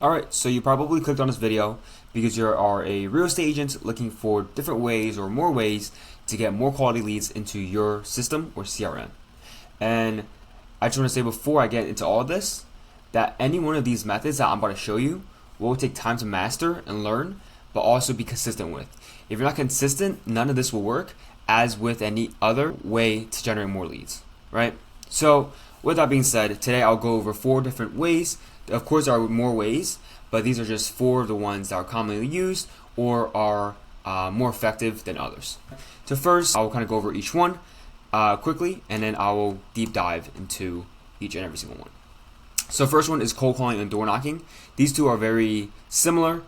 Alright, so you probably clicked on this video because you are a real estate agent looking for different ways or more ways to get more quality leads into your system or CRM. And I just want to say before I get into all of this that any one of these methods that I'm about to show you will take time to master and learn, but also be consistent with. If you're not consistent, none of this will work, as with any other way to generate more leads, right? So with that being said, today I'll go over 4 different ways. Of course, there are more ways, but these are just 4 of the ones that are commonly used or are more effective than others. So first, I'll kind of go over each one quickly, and then I will deep dive into each and every single one. So first one is cold calling and door knocking. These two are very similar,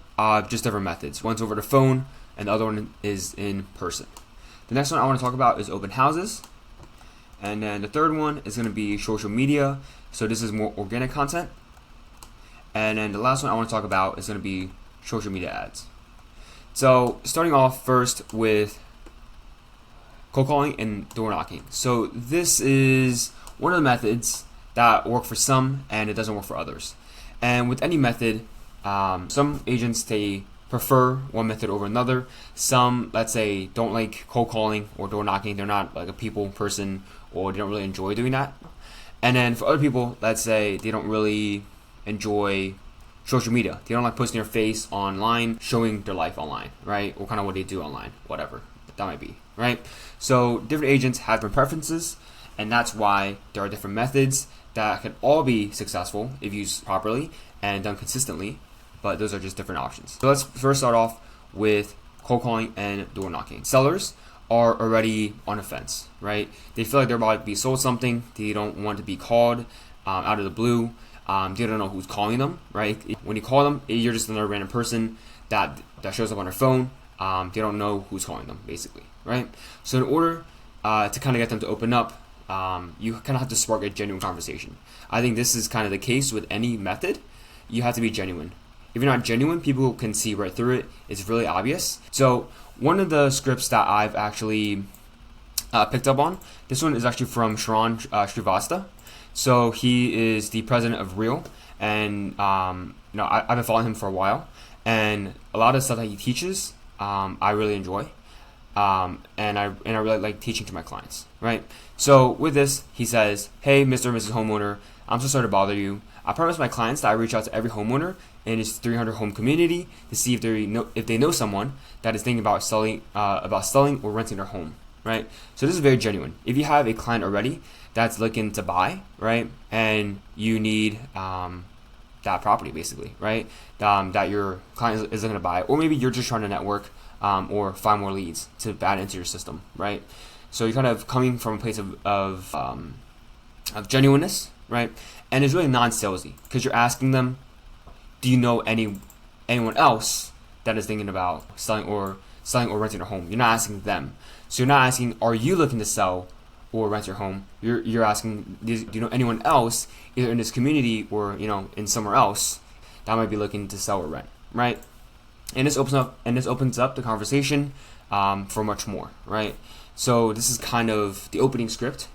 just different methods. One's over the phone, and the other one is in person. The next one I want to talk about is open houses. And then the third one is going to be social media. So this is more organic content. And then the last one I want to talk about is going to be social media ads. So starting off first with cold calling and door knocking. So this is one of the methods that work for some and it doesn't work for others. And with any method, some agents, they prefer one method over another. Some, let's say, don't like cold calling or door knocking. They're not like a people person, or they don't really enjoy doing that. And then for other people, let's say they don't really enjoy social media. They don't like posting their face online, showing their life online, right? Or kind of what they do online, whatever that might be, right? So different agents have different preferences, and that's why there are different methods that can all be successful if used properly and done consistently, but those are just different options. So let's first start off with cold calling and door knocking. Sellers are already on a fence, right? They feel like they're about to be sold something. They don't want to be called out of the blue. They don't know who's calling them, right? When you call them, you're just another random person that shows up on their phone. They don't know who's calling them, basically, right? So in order to kind of get them to open up, you kind of have to spark a genuine conversation. I think this is kind of the case with any method. You have to be genuine. If you're not genuine, people can see right through it. It's really obvious. So one of the scripts that I've actually picked up on, this one is actually from Sharran Srivatsaa. So he is the president of Real, and I've been following him for a while, and a lot of stuff that he teaches, I really enjoy, and I really like teaching to my clients, right? So with this, he says, "Hey, Mr. and Mrs. Homeowner, I'm so sorry to bother you. I promise my clients that I reach out to every homeowner in his 300 home community to see if they know someone that is thinking about selling or renting their home." Right? So this is very genuine. If you have a client already that's looking to buy, right, and you need that property, basically, right, that your client is looking to buy, or maybe you're just trying to network or find more leads to add into your system, right? So you're kind of coming from a place of genuineness, right? And it's really non-salesy because you're asking them, do you know anyone else that is thinking about selling or renting a home? You're not asking them. So you're not asking, are you looking to sell or rent your home? You're asking, do you know anyone else, either in this community or in somewhere else, that might be looking to sell or rent, right? And this opens up the conversation for much more, right? So this is kind of the opening script,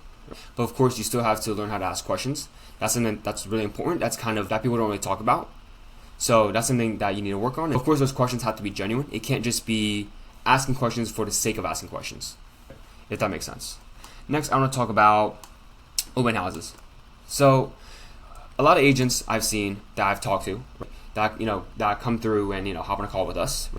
but of course you still have to learn how to ask questions. That's something that's really important. That's kind of that people don't really talk about. So that's something that you need to work on. Of course, those questions have to be genuine. It can't just be asking questions for the sake of asking questions, if that makes sense. Next, I want to talk about open houses. So a lot of agents I've seen that I've talked to that come through and hop on a call with us,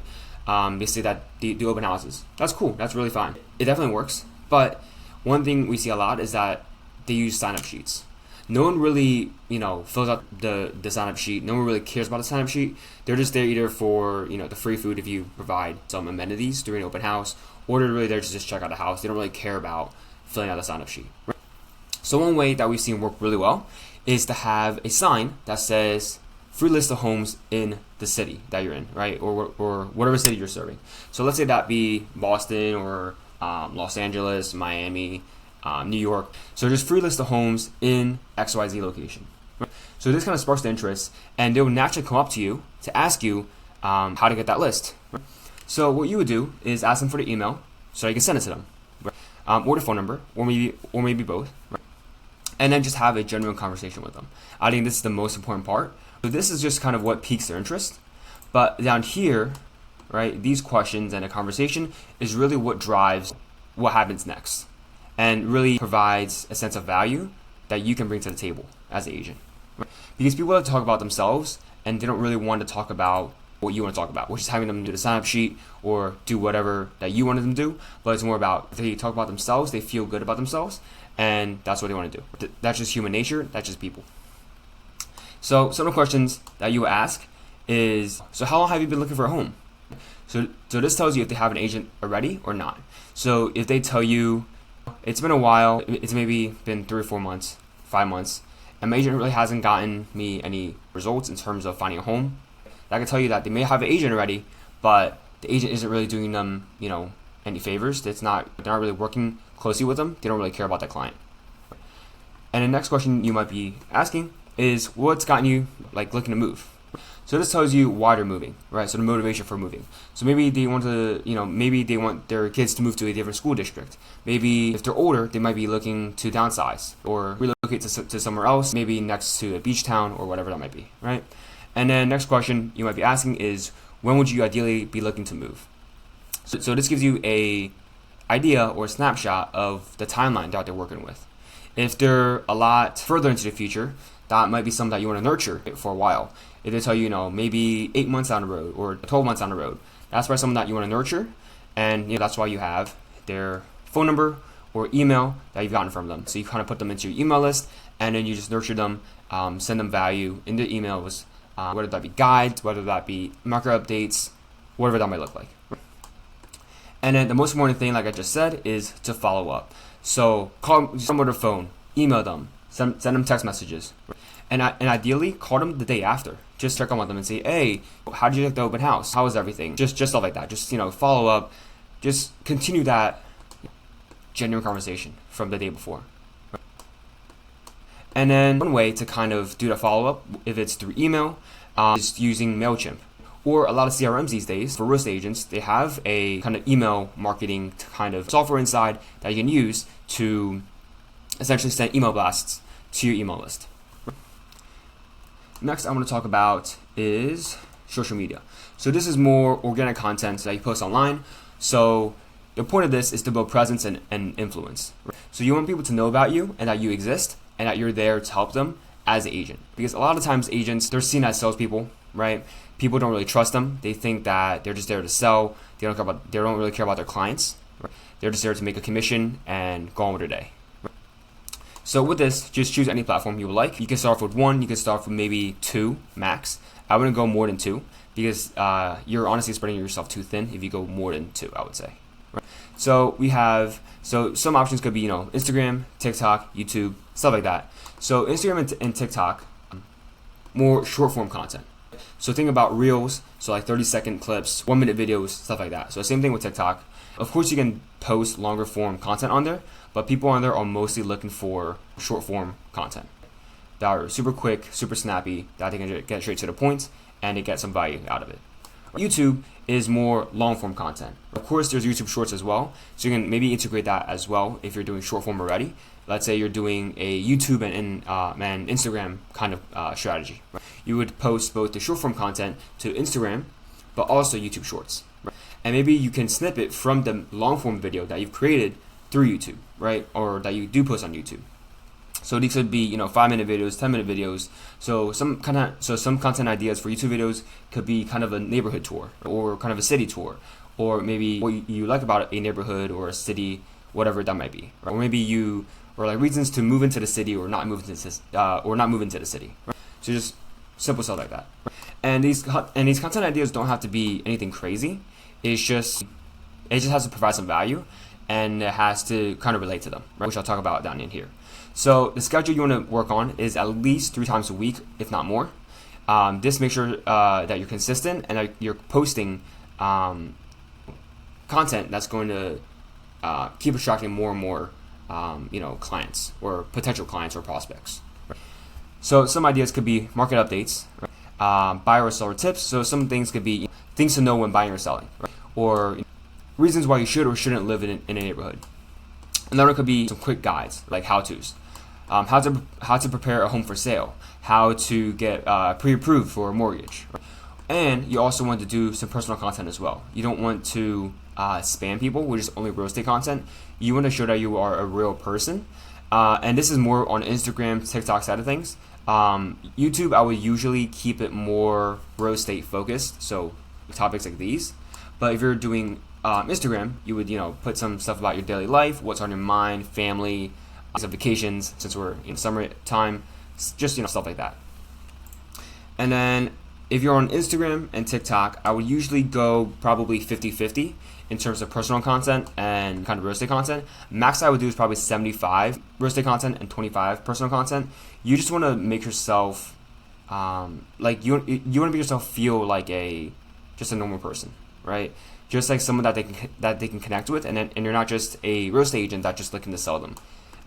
they say that they do open houses. That's cool. That's really fine. It definitely works. But one thing we see a lot is that they use sign-up sheets. No one really, fills out the sign-up sheet. No one really cares about the sign-up sheet. They're just there either for, the free food if you provide some amenities during an open house, or they're really there to just check out the house. They don't really care about filling out the sign-up sheet. Right? So one way that we've seen work really well is to have a sign that says free list of homes in the city that you're in, right? Or whatever city you're serving. So let's say that be Boston or Los Angeles, Miami, New York. So there's free list of homes in XYZ location. So this kind of sparks the interest, and they will naturally come up to you to ask you how to get that list. So what you would do is ask them for the email so you can send it to them, or the phone number, or maybe both, and then just have a genuine conversation with them. I think this is the most important part, So this is just kind of what piques their interest. But down here, right, these questions and a conversation is really what drives what happens next, and really provides a sense of value that you can bring to the table as an agent. Right? Because people like to talk about themselves and they don't really want to talk about what you want to talk about, which is having them do the sign-up sheet or do whatever that you wanted them to do. But it's more about, if they talk about themselves, they feel good about themselves, and that's what they want to do. That's just human nature. That's just people. So some of the questions that you ask is, so how long have you been looking for a home? So this tells you if they have an agent already or not. So if they tell you it's been a while, it's maybe been 3 or 4 months, 5 months, and my agent really hasn't gotten me any results in terms of finding a home, that can tell you that they may have an agent already, but the agent isn't really doing them, any favors. They're not really working closely with them. They don't really care about that client. And the next question you might be asking is, what's gotten you looking to move? So this tells you why they're moving, right? So the motivation for moving. So maybe they want to, maybe they want their kids to move to a different school district. Maybe if they're older, they might be looking to downsize or relocate to somewhere else, maybe next to a beach town or whatever that might be, right? And then next question you might be asking is, when would you ideally be looking to move? So this gives you a idea or a snapshot of the timeline that they're working with. If they're a lot further into the future, that might be something that you want to nurture for a while. If they tell you, maybe 8 months down the road or 12 months down the road, that's probably something that you want to nurture, and that's why you have their phone number or email that you've gotten from them. So you kind of put them into your email list, and then you just nurture them, send them value in the emails, whether that be guides, whether that be market updates, whatever that might look like. And then the most important thing, like I just said, is to follow up. So call them on their phone, email them, send them text messages, and ideally call them the day after. Just check on with them and say, hey, how did you like the open house? How was everything? Just stuff like that. Just follow up. Just continue that genuine conversation from the day before. And then one way to kind of do the follow up, if it's through email, is using MailChimp. Or a lot of CRMs these days, for real estate agents, they have a kind of email marketing kind of software inside that you can use to essentially send email blasts to your email list. Next I want to talk about is social media. So this is more organic content that you post online. So the point of this is to build presence and influence. So you want people to know about you and that you exist and that you're there to help them as an agent. Because a lot of times agents, they're seen as salespeople, right? People don't really trust them. They think that they're just there to sell. They don't really care about their clients. Right? They're just there to make a commission and go on with their day. Right? So with this, just choose any platform you would like. You can start off with 1. You can start with maybe 2 max. I wouldn't go more than 2 because you're honestly spreading yourself too thin if you go more than 2, I would say. Right? So some options could be Instagram, TikTok, YouTube, stuff like that. So Instagram and TikTok, more short form content. So think about reels, so 30-second clips, 1-minute videos, stuff like that. So same thing with TikTok. Of course you can post longer form content on there, but people on there are mostly looking for short form content that are super quick, super snappy, that they can get straight to the point and they get some value out of it. YouTube is more long form content. Of course there's YouTube Shorts as well, so you can maybe integrate that as well if you're doing short form already. Let's say you're doing a YouTube and Instagram kind of strategy. Right? You would post both the short form content to Instagram, but also YouTube Shorts. Right? And maybe you can snip it from the long form video that you've created through YouTube, right? Or that you do post on YouTube. So these could be 5-minute videos, 10-minute videos. So some content ideas for YouTube videos could be kind of a neighborhood tour or kind of a city tour, or maybe what you like about a neighborhood or a city, whatever that might be. Right? Or maybe reasons to move into the city or not move into the city. Right? So just simple stuff like that. Right? And these content ideas don't have to be anything crazy. It just has to provide some value, and it has to kind of relate to them, right? Which I'll talk about down in here. So the schedule you want to work on is at least 3 times a week, if not more. Just make sure that you're consistent and that you're posting content that's going to keep attracting more and more clients or potential clients or prospects. Right? So some ideas could be market updates, right? Buyer or seller tips. So some things could be things to know when buying or selling, right? Or reasons why you should or shouldn't live in a neighborhood. Another could be some quick guides like how-tos. How to prepare a home for sale, how to get pre-approved for a mortgage. And you also want to do some personal content as well. You don't want to spam people with just only real estate content. You want to show that you are a real person. And this is more on Instagram, TikTok side of things. YouTube, I would usually keep it more real estate focused, so topics like these. But if you're doing Instagram, you would put some stuff about your daily life, what's on your mind, family, some vacations since we're in summer time, just stuff like that. And then if you're on Instagram and TikTok, I would usually go probably 50-50 in terms of personal content and kind of real estate content. Max I would do is probably 75 real estate content and 25 personal content. You just want to make yourself like you want to make yourself feel like just a normal person, right? Just like someone that they can connect with, and you're not just a real estate agent that's just looking to sell them.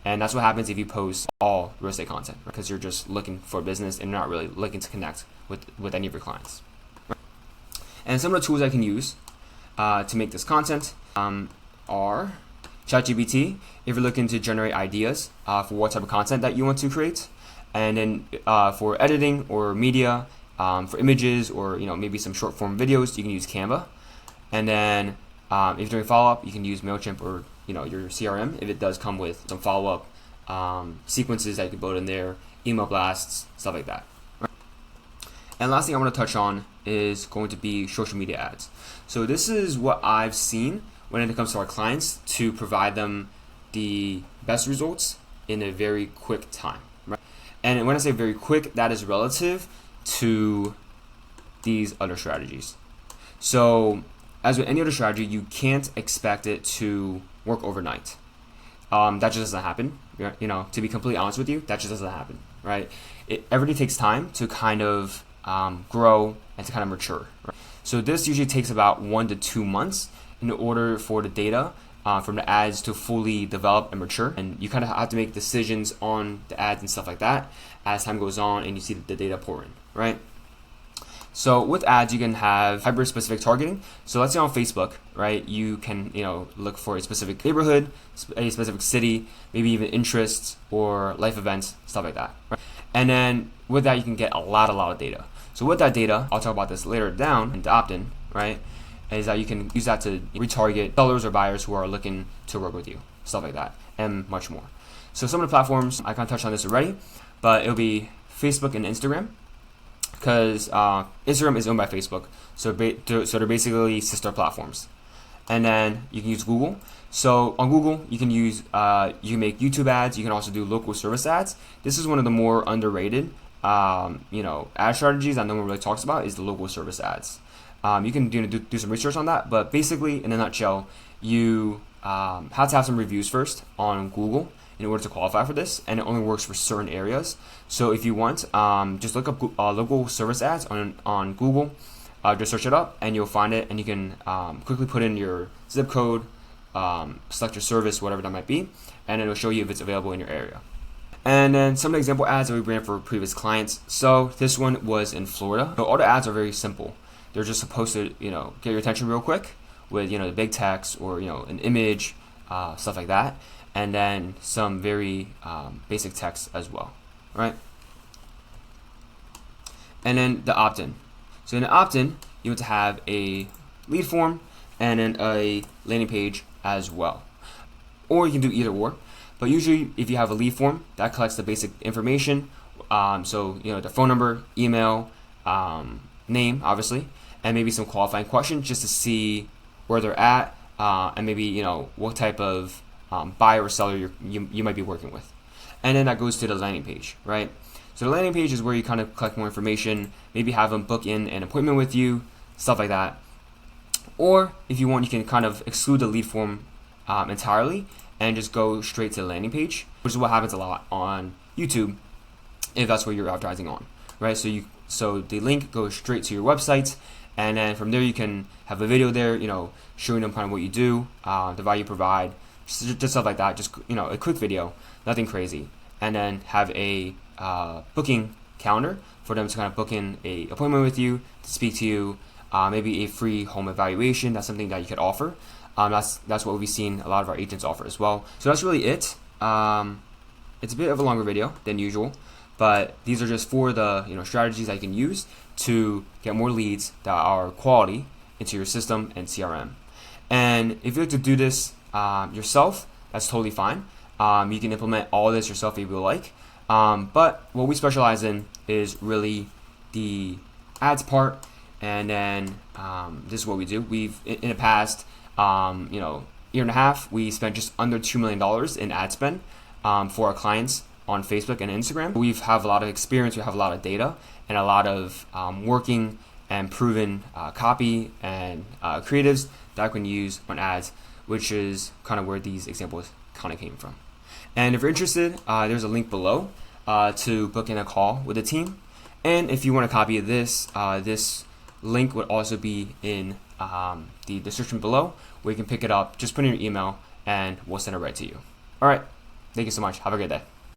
And that's what happens if you post all real estate content, because you're just looking for business and not really looking to connect with any of your clients. And some of the tools I can use to make this content are ChatGPT, if you're looking to generate ideas for what type of content that you want to create, and then for editing or media, for images or maybe some short form videos, you can use Canva. And then if you're doing follow-up, you can use MailChimp or your CRM if it does come with some follow-up sequences that you can build in there, email blasts, stuff like that. And last thing I want to touch on is going to be social media ads. So this is what I've seen when it comes to our clients to provide them the best results in a very quick time. Right? And when I say very quick, that is relative to these other strategies. So as with any other strategy, you can't expect it to work overnight. That just doesn't happen. To be completely honest with you, that just doesn't happen, right? Everything takes time to kind of grow and to kind of mature. Right? So this usually takes about 1 to 2 months in order for the data from the ads to fully develop and mature. And you kind of have to make decisions on the ads and stuff like that as time goes on and you see the data pour in, right? So with ads, you can have hyper-specific targeting. So let's say on Facebook, right, you can look for a specific neighborhood, a specific city, maybe even interests or life events, stuff like that. Right? And then with that, you can get a lot of data. So with that data, I'll talk about this later down in the opt-in, right, is that you can use that to retarget sellers or buyers who are looking to work with you, stuff like that, and much more. So some of the platforms, I kind of touched on this already, but it'll be Facebook and Instagram, because Instagram is owned by Facebook, so they're basically sister platforms. And then you can use Google. So on Google, you can use you can make YouTube ads. You can also do local service ads. This is one of the more underrated ad strategies that no one really talks about, is the local service ads. You can do some research on that, but basically, in a nutshell, you have to have some reviews first on Google in order to qualify for this, and it only works for certain areas. So if you want, just look up local service ads on Google, just search it up, and you'll find it, and you can quickly put in your zip code, select your service, whatever that might be, and it'll show you if it's available in your area. And then some of the example ads that we ran for previous clients. So this one was in Florida. So all the ads are very simple. They're just supposed to get your attention real quick with the big text or an image, stuff like that. And then some very basic text as well, right? And then the opt-in. So in the opt-in, you want to have a lead form and then a landing page as well. Or you can do either or. But usually if you have a lead form, that collects the basic information. So the phone number, email, name, obviously, and maybe some qualifying questions just to see where they're at, and maybe what type of buyer or seller you might be working with. And then that goes to the landing page, right? So the landing page is where you kind of collect more information, maybe have them book in an appointment with you, stuff like that. Or if you want, you can kind of exclude the lead form entirely and just go straight to the landing page, which is what happens a lot on YouTube if that's what you're advertising on, right? So the link goes straight to your website, and then from there you can have a video there, showing them kind of what you do, the value you provide, just stuff like that. Just a quick video, nothing crazy, and then have a booking calendar for them to kind of book in a appointment with you, to speak to you, maybe a free home evaluation. That's something that you could offer. That's what we've seen a lot of our agents offer as well. So that's really it. It's a bit of a longer video than usual, but these are just for the strategies that you can use to get more leads that are quality into your system and CRM. And if you like to do this yourself, that's totally fine. You can implement all of this yourself if you like. But what we specialize in is really the ads part, and then this is what we do. We've in the past, year and a half, we spent just under $2 million in ad spend for our clients on Facebook and Instagram. We have a lot of experience, we have a lot of data, and a lot of working and proven copy and creatives that I can use on ads, which is kind of where these examples kind of came from. And if you're interested, there's a link below to book in a call with the team. And if you want a copy of this, this link would also be in the description below, where you can pick it up. Just put in your email and we'll send it right to you. All right. Thank you so much. Have a great day.